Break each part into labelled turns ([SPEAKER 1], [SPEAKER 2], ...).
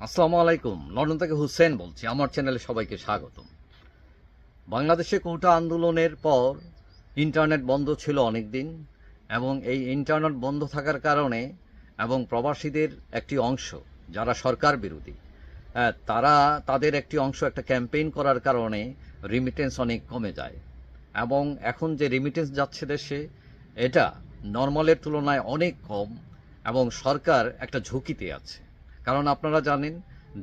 [SPEAKER 1] আসসালামু আলাইকুম। লন্ডন থেকে হুসেন বলছি। আমার চ্যানেলে সবাইকে স্বাগতম। বাংলাদেশে কোটা আন্দোলনের পর ইন্টারনেট বন্ধ ছিল অনেক দিন, এবং এই ইন্টারনেট বন্ধ থাকার কারণে এবং প্রবাসীদের একটি অংশ যারা সরকার বিরোধী, তারা তাদের একটি অংশ একটা ক্যাম্পেইন করার কারণে রিমিটেন্স অনেক কমে যায়। এবং এখন যে রিমিটেন্স যাচ্ছে দেশে, এটা নর্মালের তুলনায় অনেক কম, এবং সরকার একটা ঝুঁকিতে আছে। কারণ আপনারা জানেন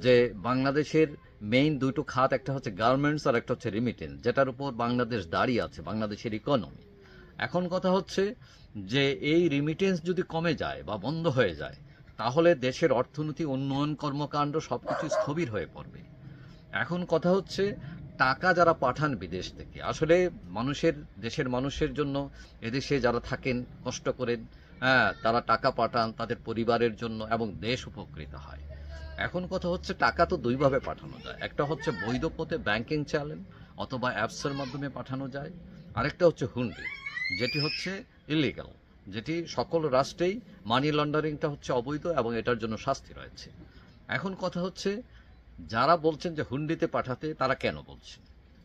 [SPEAKER 1] যে বাংলাদেশের মেইন দুটো খাত, একটা হচ্ছে গার্মেন্টস আর একটা হচ্ছে রিমিটেন্স, যেটার উপর বাংলাদেশ দাঁড়িয়ে আছে, বাংলাদেশের ইকোনমি। এখন কথা হচ্ছে যে এই রিমিটেন্স যদি কমে যায় বা বন্ধ হয়ে যায়, তাহলে দেশের অর্থনীতি, উন্নয়ন কর্মকাণ্ড সবকিছু স্থবির হয়ে পড়বে। এখন কথা হচ্ছে টাকা যারা পাঠান বিদেশ থেকে, আসলে দেশের মানুষের জন্য, এদেশে যারা থাকেন কষ্ট করেন, তারা টাকা পাঠান তাদের পরিবারের জন্য এবং দেশ উপকৃত হয়। এখন কথা হচ্ছে টাকা তো দুইভাবে পাঠানো যায়। একটা হচ্ছে বৈধ পথে ব্যাংকিং চ্যানেল অথবা অ্যাপসের মাধ্যমে পাঠানো যায়। আরেকটা হচ্ছে হুন্ডি, যেটি হচ্ছে ইলিগাল, যেটি সকল রাষ্ট্রেই মানি লন্ডারিংটা হচ্ছে অবৈধ এবং এটার জন্য শাস্তি রয়েছে। এখন কথা হচ্ছে যারা বলছেন যে হুন্ডিতে পাঠাতে, তারা কেন বলছেন?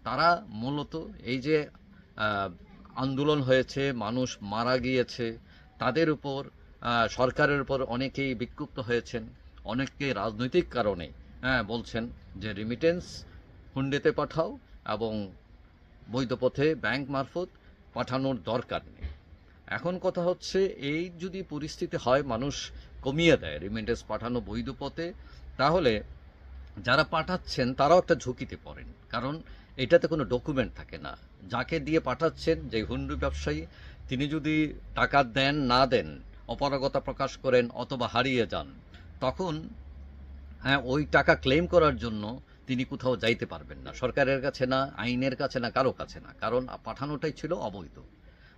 [SPEAKER 1] তারা মূলত এই যে আহ, আন্দোলন হয়েছে, মানুষ মারা গিয়েছে, তাদের উপর, সরকারের উপর অনেকেই বিক্ষুব্ধ হয়েছেন। অনেকে রাজনৈতিক কারণে বলছেন যে রিমিটেন্স হুন্ডিতে পাঠাও এবং বৈধ পথে ব্যাংক মারফত পাঠানোর দরকার নেই। এখন কথা হচ্ছে এই যদি পরিস্থিতি হয়, মানুষ কমিয়ে দেয় রিমিটেন্স পাঠানো বৈধ পথে, তাহলে যারা পাঠাচ্ছেন তারাও একটা ঝুঁকিতে পড়েন। কারণ এটাতে কোনো ডকুমেন্ট থাকে না। যাকে দিয়ে পাঠাচ্ছেন, যে হুন্ডি ব্যবসায়ী, তিনি যদি টাকা দেন না দেন, অপারগতা প্রকাশ করেন অথবা হারিয়ে যান, তখন ওই টাকা ক্লেম করার জন্য তিনি কোথাও যাইতে পারবেন না, সরকারের কাছে না, আইনের কাছে না, কারো কাছে না, কারণ পাঠানোটাই ছিল অবৈধ।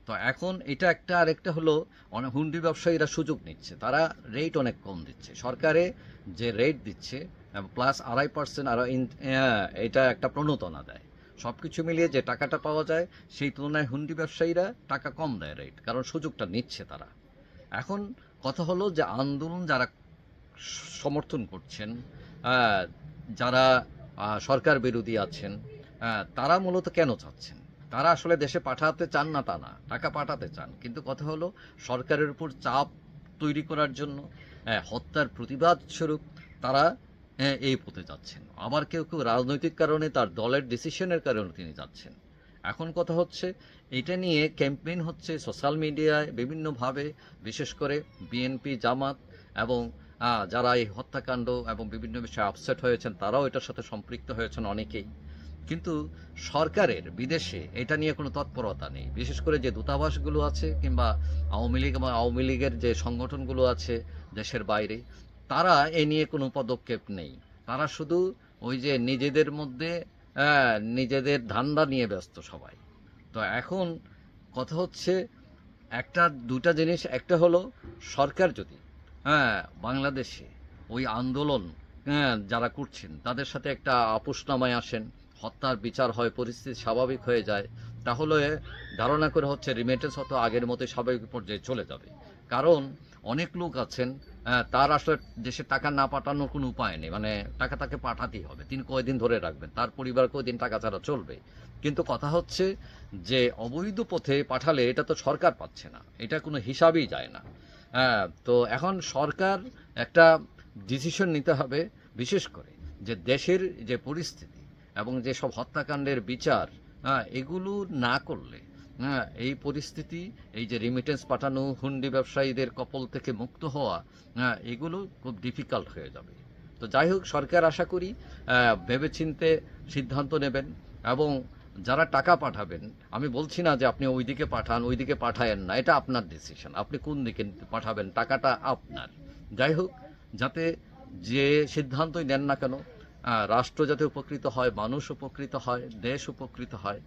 [SPEAKER 1] তো এখন এটা একটা। আরেকটা হলো, অনেক হুন্ডি ব্যবসায়ীরা সুযোগ নিচ্ছে, তারা রেট অনেক কম দিচ্ছে। সরকারে যে রেট দিচ্ছে প্লাস 2.5% আরও এটা একটা প্রণোদনা দেয়। সব কিছু মিলিয়ে যে টাকাটা পাওয়া যায়, সেই তুলনায় হুন্ডি ব্যবসায়ীরা টাকা কম দেয় রেট, কারণ সুযোগটা নিচ্ছে তারা। এখন কথা হলো যে আন্দোলন যারা সমর্থন করছেন, যারা সরকার বিরোধী আছেন, তারা মূলত কেন চাচ্ছেন? তারা আসলে দেশে পাঠাতে চান না তা না, টাকা পাঠাতে চান, কিন্তু কথা হলো সরকারের উপর চাপ তৈরি করার জন্য, হত্যার প্রতিবাদ স্বরূপ তারা এই পথে যাচ্ছেন। আবার কেউ কেউ রাজনৈতিক কারণে, তার দলের ডিসিশনের কারণে তিনি যাচ্ছেন। এখন কথা হচ্ছে এটা নিয়ে ক্যাম্পেইন হচ্ছে সোশ্যাল মিডিয়ায় বিভিন্নভাবে, বিশেষ করে বিএনপি, জামাত এবং যারা এই হত্যাকাণ্ড এবং বিভিন্ন বিষয়ে আপসেট হয়েছেন, তারাও এটার সাথে সম্পৃক্ত হয়েছেন অনেকেই। কিন্তু সরকারের বিদেশে এটা নিয়ে কোনো তৎপরতা নেই। বিশেষ করে যে দূতাবাসগুলো আছে, কিংবা আওয়ামী লীগ এবং আওয়ামী লীগের যে সংগঠনগুলো আছে দেশের বাইরে, তারা এ নিয়ে কোনো পদক্ষেপ নেই। তারা শুধু ওই যে নিজেদের মধ্যে নিজেদের ধান্দা নিয়ে ব্যস্ত সবাই। তো এখন কথা হচ্ছে একটা দুটা জিনিস। একটা হলো, সরকার যদি বাংলাদেশে ওই আন্দোলন যারা করছেন তাদের সাথে একটা আপোষনামায় আসেন, হত্যার বিচার হয়, পরিস্থিতি স্বাভাবিক হয়ে যায়, তাহলে ধারণা করে হচ্ছে রিমিটেন্স হয়তো আগের মতোই স্বাভাবিক পর্যায়ে চলে যাবে। কারণ অনেক লোক আছেন, তার আসলে দেশে টাকা না পাঠানোর কোনো উপায় নেই, মানে টাকা তাকে পাঠাতেই হবে। তিনি কয়দিন ধরে রাখবেন, তার পরিবার কয়দিন টাকা ছাড়া চলবে? কিন্তু কথা হচ্ছে যে অবৈধ পথে পাঠালে এটা তো সরকার পাচ্ছে না, এটা কোনো হিসাবেই যায় না। তো এখন সরকার একটা ডিসিশন নিতে হবে, বিশেষ করে যে দেশের যে পরিস্থিতি এবং যে সব হত্যাকাণ্ডের বিচার, এগুলো না করলে এই পরিস্থিতি, এই যে রিমিটেন্স পাঠানো, হুন্ডি ব্যবসায়ীদের কপল থেকে মুক্ত হওয়া, এগুলো খুব ডিফিকাল্ট হয়ে যাবে। তো যাই হোক, সরকার আশা করি ভেবেচিন্তে সিদ্ধান্ত নেবেন। এবং যারা টাকা পাঠাবেন, আমি বলছি না যে আপনি ওইদিকে পাঠান, ওইদিকে পাঠায়েন না, এটা আপনার ডিসিশন, আপনি কোন দিকে পাঠাবেন, টাকাটা আপনার। যাই হোক, যাতে যে সিদ্ধান্তই নেন না কেন, রাষ্ট্র যাতে উপকৃত হয়, মানুষ উপকৃত হয়, দেশ উপকৃত হয়,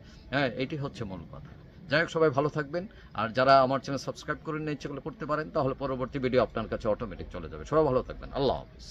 [SPEAKER 1] এটি হচ্ছে মূল কথা। যাই হোক, সবাই ভালো থাকবেন। আর যারা আমার চ্যানেল সাবস্ক্রাইব করেন না, ইচ্ছে করলে করতে পারেন, তাহলে পরবর্তী ভিডিও আপনার কাছে অটোমেটিক চলে যাবে। সবাই ভালো থাকবেন। আল্লাহ হাফিজ।